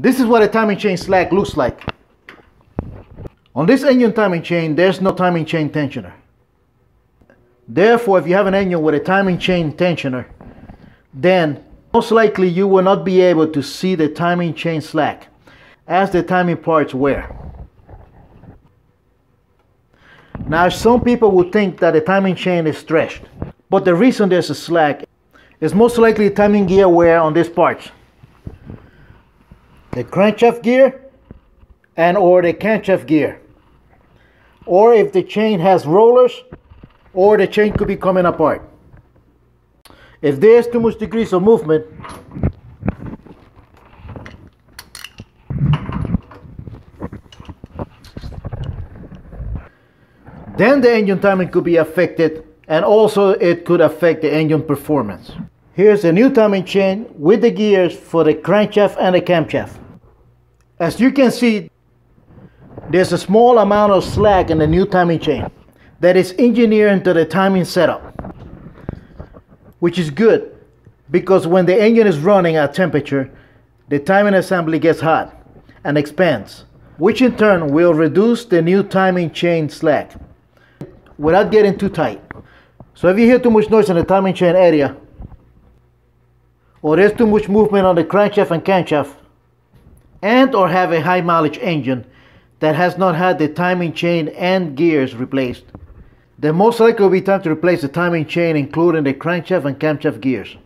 This is what a timing chain slack looks like. On this engine timing chain, there's no timing chain tensioner. Therefore, if you have an engine with a timing chain tensioner, then most likely you will not be able to see the timing chain slack as the timing parts wear. Now, some people would think that the timing chain is stretched, but the reason there's a slack is most likely timing gear wear on these parts. The crankshaft gear and or the camshaft gear. Or if the chain has rollers, or the chain could be coming apart. If there's too much degrees of movement, then the engine timing could be affected, and also it could affect the engine performance. Here's a new timing chain with the gears for the crankshaft and the camshaft. As you can see, there's a small amount of slack in the new timing chain that is engineered into the timing setup, which is good because when the engine is running at temperature, the timing assembly gets hot and expands, which in turn will reduce the new timing chain slack without getting too tight. So if you hear too much noise in the timing chain area, or there's too much movement on the crankshaft and camshaft, and or have a high mileage engine that has not had the timing chain and gears replaced, then most likely it will be time to replace the timing chain, including the crankshaft and camshaft gears.